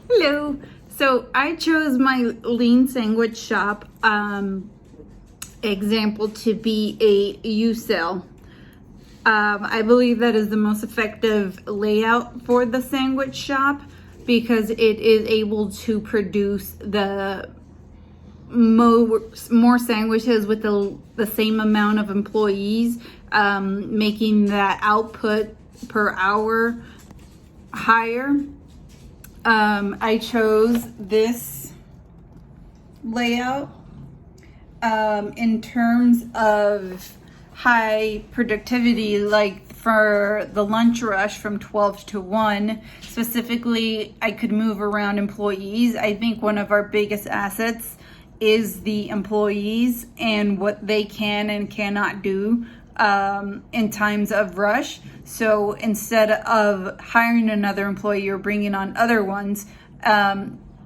Hello. So I chose my lean sandwich shop example to be a U-cell. I believe that is the most effective layout for the sandwich shop because it is able to produce the more sandwiches with the same amount of employees, making that output per hour higher. I chose this layout in terms of high productivity, like for the lunch rush from 12 to 1. Specifically, I could move around employees. I think one of our biggest assets is the employees and what they can and cannot do in times of rush. So instead of hiring another employee or bringing on other ones,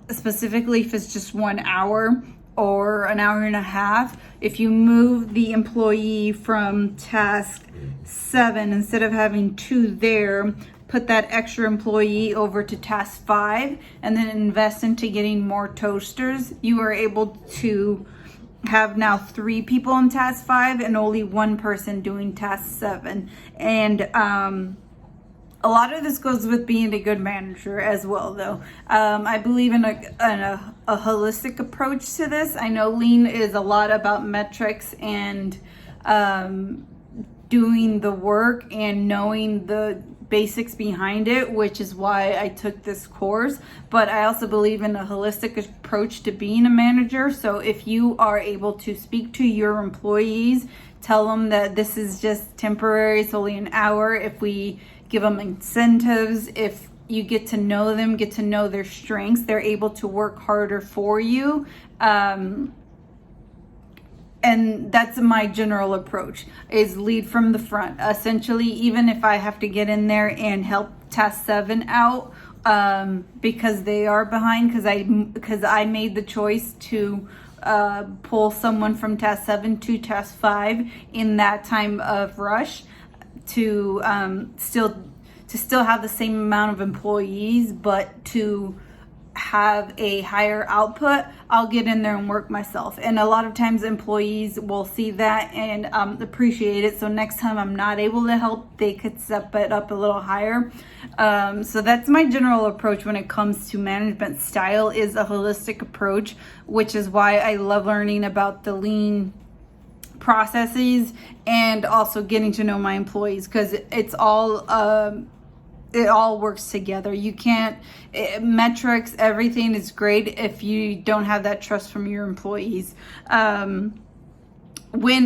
specifically if it's just 1 hour or an hour and a half, if you move the employee from task 7, instead of having 2 there, put that extra employee over to task 5 and then invest into getting more toasters, you are able to have now 3 people in task 5 and only 1 person doing task 7. And a lot of this goes with being a good manager as well, though. I believe in a holistic approach to this. I know lean is a lot about metrics and doing the work and knowing the basics behind it, which is why I took this course. But I also believe in a holistic approach to being a manager. So if you are able to speak to your employees, tell them that this is just temporary, it's only an hour. If we give them incentives, if you get to know them, get to know their strengths, they're able to work harder for you. And that's my general approach, is lead from the front. Essentially, even if I have to get in there and help task 7 out because they are behind, because I made the choice to pull someone from task 7 to task 5 in that time of rush, to still have the same amount of employees, but to have a higher output, I'll get in there and work myself. And a lot of times employees will see that and appreciate it. So next time I'm not able to help, they could step it up a little higher. So that's my general approach when it comes to management style, is a holistic approach, which is why I love learning about the lean processes and also getting to know my employees, because it's all it all works together. You can't, metrics, everything is great if you don't have that trust from your employees. When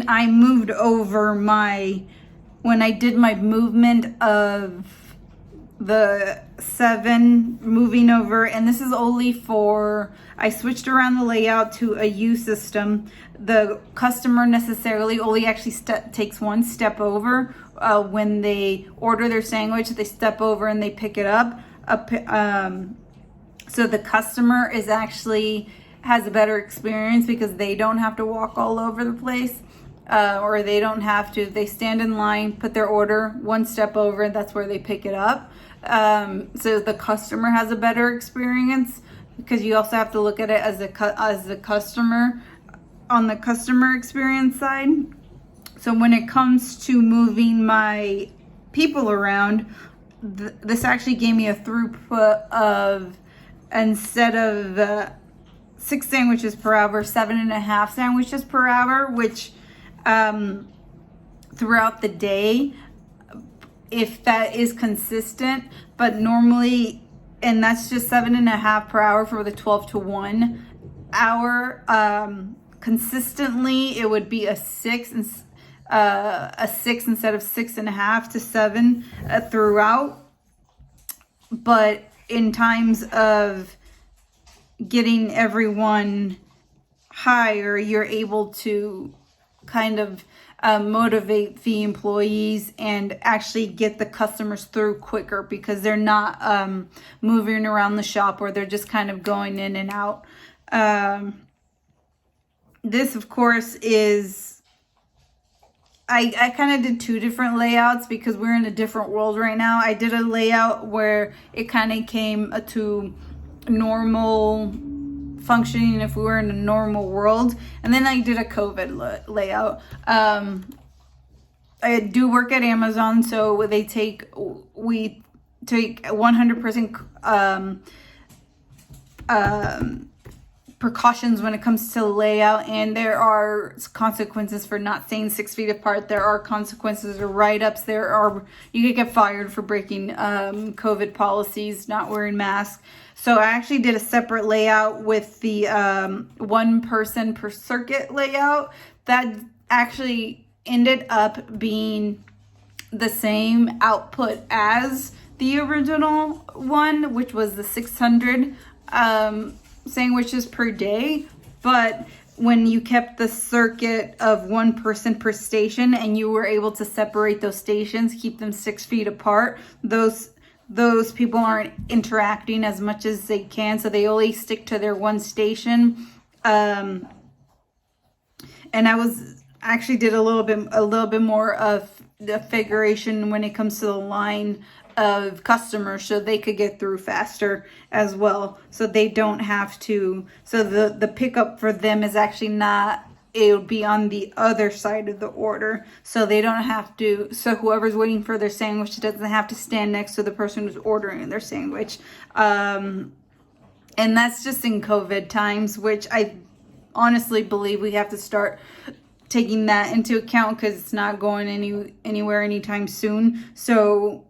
I moved over when I did my movement of the 7 moving over, and this is only for, I switched around the layout to a U system. The customer necessarily only actually takes 1 step over. When they order their sandwich, they step over and they pick it up. So the customer has a better experience because they don't have to walk all over the place. Or they don't have to, they stand in line, put their order 1 step over, and that's where they pick it up. So the customer has a better experience, because you also have to look at it as a customer, on the customer experience side. So when it comes to moving my people around, this actually gave me a throughput of, instead of 6 sandwiches per hour, 7.5 sandwiches per hour, which throughout the day, if that is consistent. But normally, and that's just 7.5 per hour for the 12 to 1 hour. Consistently, it would be a 6 instead of 6.5 to 7 throughout. But in times of getting everyone higher, you're able to kind of motivate the employees and actually get the customers through quicker, because they're not moving around the shop, or they're just kind of going in and out. This, of course, is, I kind of did 2 different layouts because we're in a different world right now. I did a layout where it kind of came to normal functioning, if we were in a normal world. And then I did a COVID layout. I do work at Amazon, so we take 100% precautions when it comes to layout, and there are consequences for not staying 6 feet apart. There are consequences or write-ups. You could get fired for breaking COVID policies, not wearing masks. So I actually did a separate layout with the one person per circuit layout. That actually ended up being the same output as the original one, which was the 600 sandwiches per day. But when you kept the circuit of one person per station and you were able to separate those stations, keep them 6 feet apart, those people aren't interacting as much as they can, so they only stick to their one station. And I actually did a little bit more of the figuration when it comes to the line of customers, so they could get through faster as well, so they don't have to. So the pickup for them is actually not, it would be on the other side of the order, so they don't have to, so whoever's waiting for their sandwich doesn't have to stand next to the person who's ordering their sandwich. And that's just in COVID times, which I honestly believe we have to start taking that into account, because it's not going anywhere anytime soon. So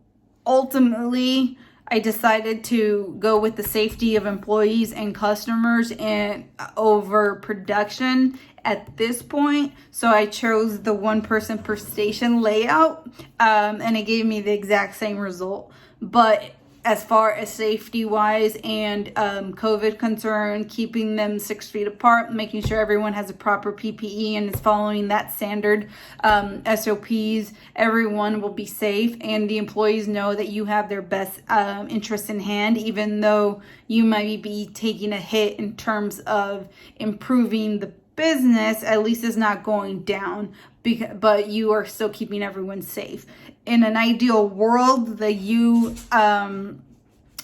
ultimately, I decided to go with the safety of employees and customers and over production at this point. So I chose the one person per station layout, and it gave me the exact same result. But as far as safety wise and COVID concern, keeping them 6 feet apart, making sure everyone has a proper PPE and is following that standard SOPs, everyone will be safe, and the employees know that you have their best interest in hand, even though you might be taking a hit in terms of improving the business. At least it's not going down, but you are still keeping everyone safe. In an ideal world, the U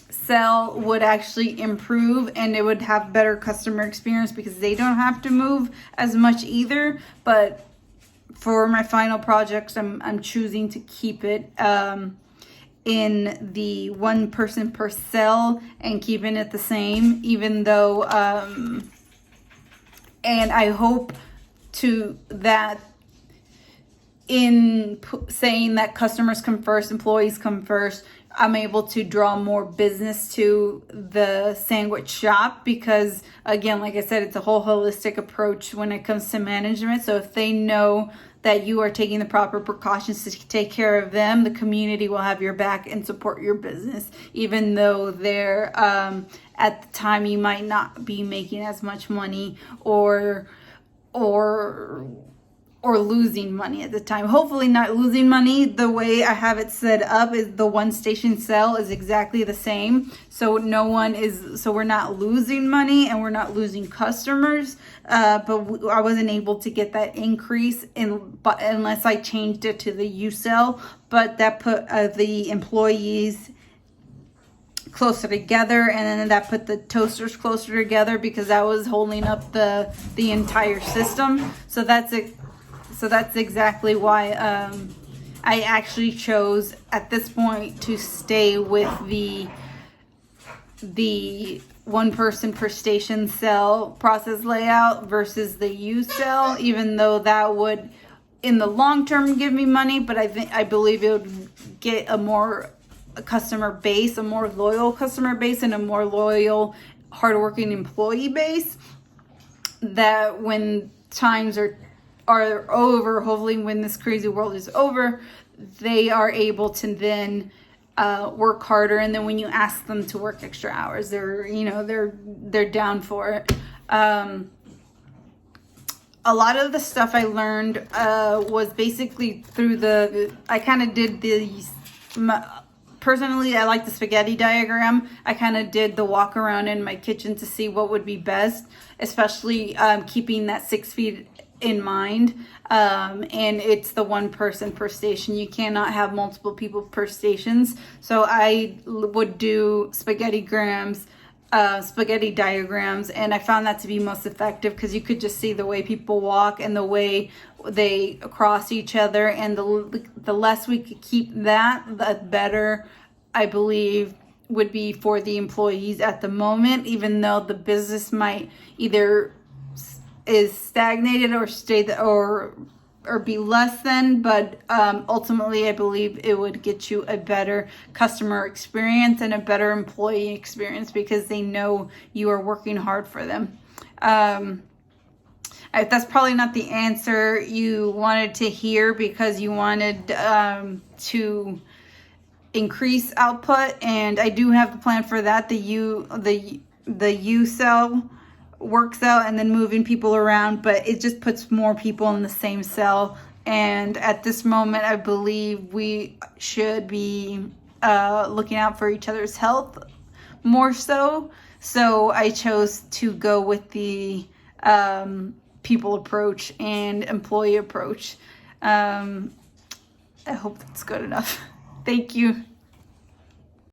cell would actually improve, and it would have better customer experience because they don't have to move as much either. But for my final projects, I'm choosing to keep it in the one person per cell and keeping it the same, even though and I hope to that in saying that customers come first, employees come first, I'm able to draw more business to the sandwich shop, because again, like I said, it's a whole holistic approach when it comes to management. So if they know that you are taking the proper precautions to take care of them, the community will have your back and support your business, even though they're at the time you might not be making as much money or losing money at the time. Hopefully not losing money. The way I have it set up is the one station sell is exactly the same. So we're not losing money and we're not losing customers. But I wasn't able to get that increase unless I changed it to the U cell. But that put the employees closer together, and then that put the toasters closer together, because that was holding up the entire system. So that's it. So that's exactly why I actually chose at this point to stay with the one person per station cell process layout versus the U cell, even though that would in the long term give me money, but I believe it would get a more customer base, a more loyal customer base, and a more loyal, hardworking employee base, that when times are over, hopefully when this crazy world is over, they are able to then work harder. And then when you ask them to work extra hours, they're down for it. A lot of the stuff I learned was basically through I kind of did personally, I like the spaghetti diagram. I kind of did the walk around in my kitchen to see what would be best, especially keeping that 6 feet in mind. And it's the one person per station. You cannot have multiple people per stations. So I would do spaghetti grams spaghetti diagrams, and I found that to be most effective because you could just see the way people walk and the way they cross each other, and the less we could keep that, the better I believe would be for the employees at the moment, even though the business might either is stagnated or stay or be less than, but ultimately I believe it would get you a better customer experience and a better employee experience because they know you are working hard for them. That's probably not the answer you wanted to hear because you wanted to increase output, and I do have the plan for that. The U cell works out and then moving people around, but it just puts more people in the same cell. And at this moment, I believe we should be looking out for each other's health more so. So I chose to go with the people approach and employee approach. I hope that's good enough. Thank you.